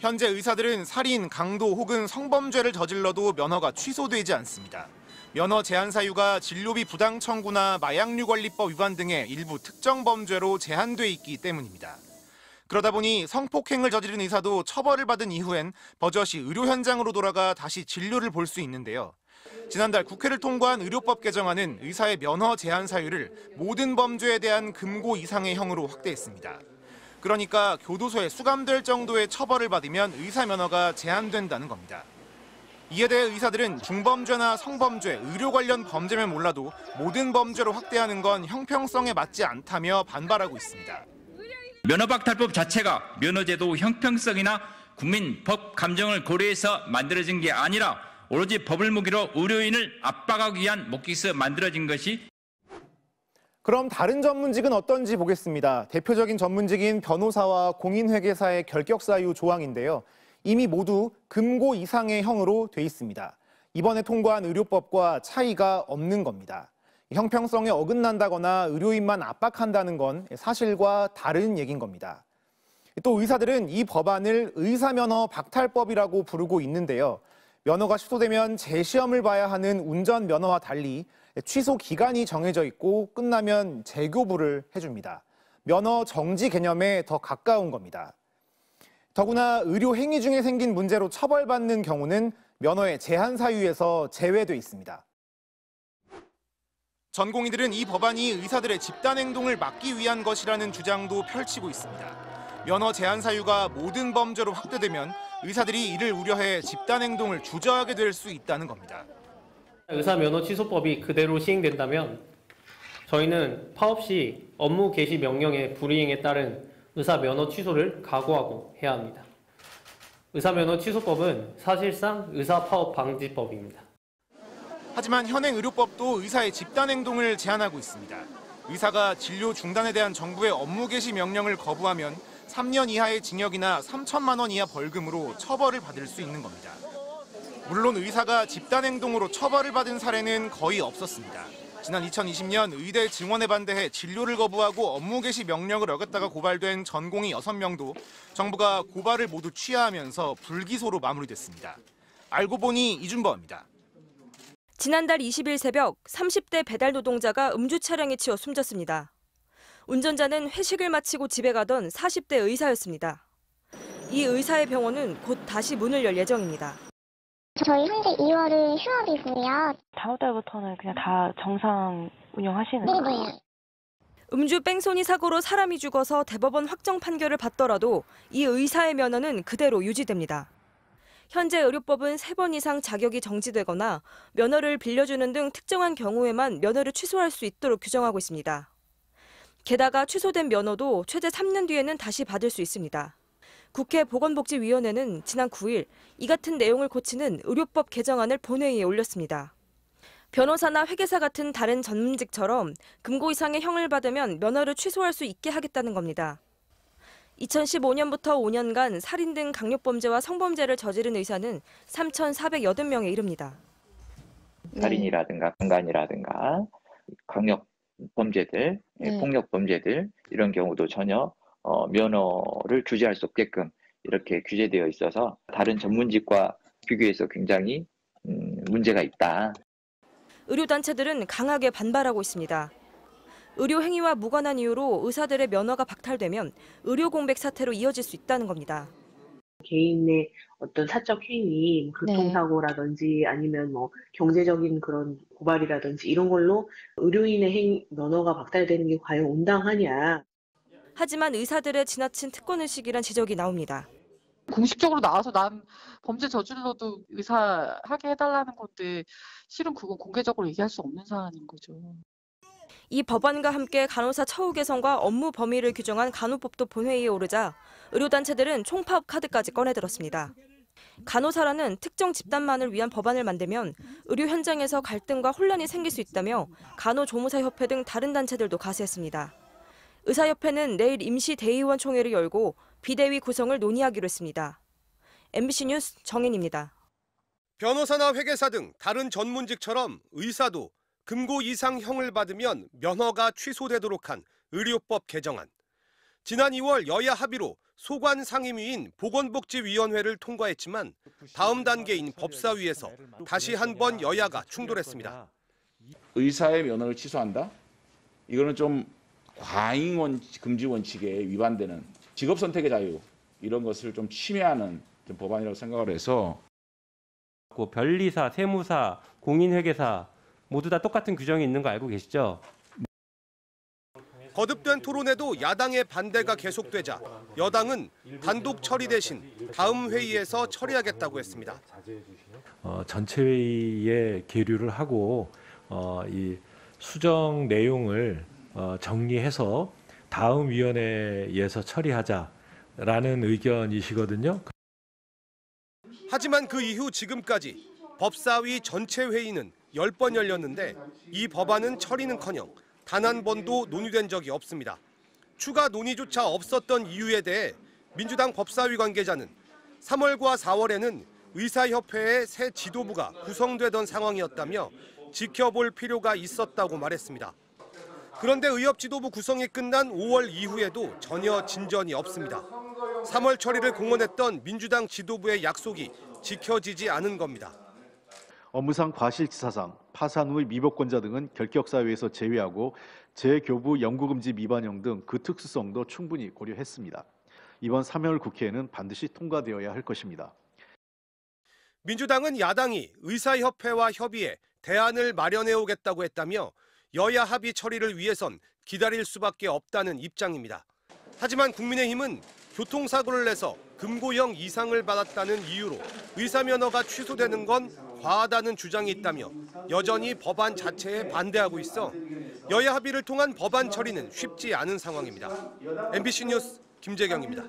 현재 의사들은 살인, 강도 혹은 성범죄를 저질러도 면허가 취소되지 않습니다. 면허 제한 사유가 진료비 부당 청구나 마약류 관리법 위반 등의 일부 특정 범죄로 제한돼 있기 때문입니다. 그러다 보니 성폭행을 저지른 의사도 처벌을 받은 이후엔 버젓이 의료 현장으로 돌아가 다시 진료를 볼 수 있는데요. 지난달 국회를 통과한 의료법 개정안은 의사의 면허 제한 사유를 모든 범죄에 대한 금고 이상의 형으로 확대했습니다. 그러니까 교도소에 수감될 정도의 처벌을 받으면 의사 면허가 제한된다는 겁니다. 이에 대해 의사들은 중범죄나 성범죄, 의료 관련 범죄면 몰라도 모든 범죄로 확대하는 건 형평성에 맞지 않다며 반발하고 있습니다. 면허박탈법 자체가 면허제도 형평성이나 국민 법 감정을 고려해서 만들어진 게 아니라 오로지 법을 무기로 의료인을 압박하기 위한 목적에서 만들어진 것이. 그럼 다른 전문직은 어떤지 보겠습니다. 대표적인 전문직인 변호사와 공인회계사의 결격 사유 조항인데요. 이미 모두 금고 이상의 형으로 돼 있습니다. 이번에 통과한 의료법과 차이가 없는 겁니다. 형평성에 어긋난다거나 의료인만 압박한다는 건 사실과 다른 얘기인 겁니다. 또 의사들은 이 법안을 의사면허 박탈법이라고 부르고 있는데요. 면허가 취소되면 재시험을 봐야 하는 운전면허와 달리 취소 기간이 정해져 있고 끝나면 재교부를 해줍니다. 면허 정지 개념에 더 가까운 겁니다. 더구나 의료 행위 중에 생긴 문제로 처벌받는 경우는 면허의 제한 사유에서 제외돼 있습니다. 전공의들은 이 법안이 의사들의 집단 행동을 막기 위한 것이라는 주장도 펼치고 있습니다. 면허 제한 사유가 모든 범죄로 확대되면 의사들이 이를 우려해 집단 행동을 주저하게 될 수 있다는 겁니다. 의사 면허 취소법이 그대로 시행된다면 저희는 파업 시 업무 개시 명령의 불이행에 따른 의사 면허 취소를 각오하고 해야 합니다. 의사 면허 취소법은 사실상 의사 파업 방지법입니다. 하지만 현행 의료법도 의사의 집단 행동을 제한하고 있습니다. 의사가 진료 중단에 대한 정부의 업무 개시 명령을 거부하면 3년 이하의 징역이나 3천만 원 이하 벌금으로 처벌을 받을 수 있는 겁니다. 물론 의사가 집단 행동으로 처벌을 받은 사례는 거의 없었습니다. 지난 2020년 의대 증원에 반대해 진료를 거부하고 업무 개시 명령을 어겼다가 고발된 전공의 6명도 정부가 고발을 모두 취하하면서 불기소로 마무리됐습니다. 알고 보니 이준범입니다. 지난달 20일 새벽 30대 배달 노동자가 음주 차량에 치여 숨졌습니다. 운전자는 회식을 마치고 집에 가던 40대 의사였습니다. 이 의사의 병원은 곧 다시 문을 열 예정입니다. 저희 현재 2월은 휴업이고요. 다음 달부터는 그냥 다 정상 운영하시는 거예요? 네네. 음주 뺑소니 사고로 사람이 죽어서 대법원 확정 판결을 받더라도 이 의사의 면허는 그대로 유지됩니다. 현재 의료법은 3번 이상 자격이 정지되거나 면허를 빌려주는 등 특정한 경우에만 면허를 취소할 수 있도록 규정하고 있습니다. 게다가 취소된 면허도 최대 3년 뒤에는 다시 받을 수 있습니다. 국회 보건복지위원회는 지난 9일 이 같은 내용을 고치는 의료법 개정안을 본회의에 올렸습니다. 변호사나 회계사 같은 다른 전문직처럼 금고 이상의 형을 받으면 면허를 취소할 수 있게 하겠다는 겁니다. 2015년부터 5년간 살인 등 강력범죄와 성범죄를 저지른 의사는 3,480명에 이릅니다. 살인이라든가 강간이라든가 강력 범죄들, 폭력 범죄들 이런 경우도 전혀 면허를 주지할 수 없게끔 이렇게 규제되어 있어서 다른 전문직과 비교해서 굉장히 문제가 있다. 의료단체들은 강하게 반발하고 있습니다. 의료 행위와 무관한 이유로 의사들의 면허가 박탈되면 의료 공백 사태로 이어질 수 있다는 겁니다. 개인의 어떤 사적 행위, 교통사고라든지 아니면 경제적인 그런 고발이라든지 이런 걸로 의료인의 면허가 박탈되는 게 과연 온당하냐. 하지만 의사들의 지나친 특권의식이란 지적이 나옵니다. 공식적으로 나와서 난 범죄 저질러도 의사 하게 해달라는 건데 실은 그건 공개적으로 얘기할 수 없는 사안인 거죠. 이 법안과 함께 간호사 처우 개선과 업무 범위를 규정한 간호법도 본회의에 오르자 의료단체들은 총파업 카드까지 꺼내들었습니다. 간호사라는 특정 집단만을 위한 법안을 만들면 의료 현장에서 갈등과 혼란이 생길 수 있다며 간호조무사협회 등 다른 단체들도 가세했습니다. 의사협회는 내일 임시 대의원 총회를 열고 비대위 구성을 논의하기로 했습니다. MBC 뉴스 정인입니다. 변호사나 회계사 등 다른 전문직처럼 의사도 금고 이상 형을 받으면 면허가 취소되도록 한 의료법 개정안. 지난 2월 여야 합의로 소관 상임위인 보건복지위원회를 통과했지만 다음 단계인 법사위에서 다시 한번 여야가 충돌했습니다. 의사의 면허를 취소한다? 이거는 좀 과잉 금지 원칙에 위반되는 직업 선택의 자유 이런 것을 좀 침해하는 법안이라고 생각을 해서 변리사, 세무사, 공인회계사 모두 다 똑같은 규정이 있는 거 알고 계시죠? 거듭된 토론에도 야당의 반대가 계속되자 여당은 단독 처리 대신 다음 회의에서 처리하겠다고 했습니다. 전체 회의에 계류를 하고 이 수정 내용을 정리해서 다음 위원회에서 처리하자라는 의견이시거든요. 하지만 그 이후 지금까지 법사위 전체 회의는 10번 열렸는데 이 법안은 처리는커녕 단 한 번도 논의된 적이 없습니다. 추가 논의조차 없었던 이유에 대해 민주당 법사위 관계자는 3월과 4월에는 의사협회의 새 지도부가 구성되던 상황이었다며 지켜볼 필요가 있었다고 말했습니다. 그런데 의협 지도부 구성이 끝난 5월 이후에도 전혀 진전이 없습니다. 3월 처리를 공언했던 민주당 지도부의 약속이 지켜지지 않은 겁니다. 업무상 과실치사상, 파산 후의 미복권자 등은 결격사유에서 제외하고 재교부 영구금지 미반영 등 그 특수성도 충분히 고려했습니다. 이번 3월 국회에는 반드시 통과되어야 할 것입니다. 민주당은 야당이 의사협회와 협의해 대안을 마련해 오겠다고 했다며 여야 합의 처리를 위해선 기다릴 수밖에 없다는 입장입니다. 하지만 국민의힘은 교통사고를 내서 금고형 이상을 받았다는 이유로 의사면허가 취소되는 건 과하다는 주장이 있다며 여전히 법안 자체에 반대하고 있어 여야 합의를 통한 법안 처리는 쉽지 않은 상황입니다. MBC 뉴스 김재경입니다.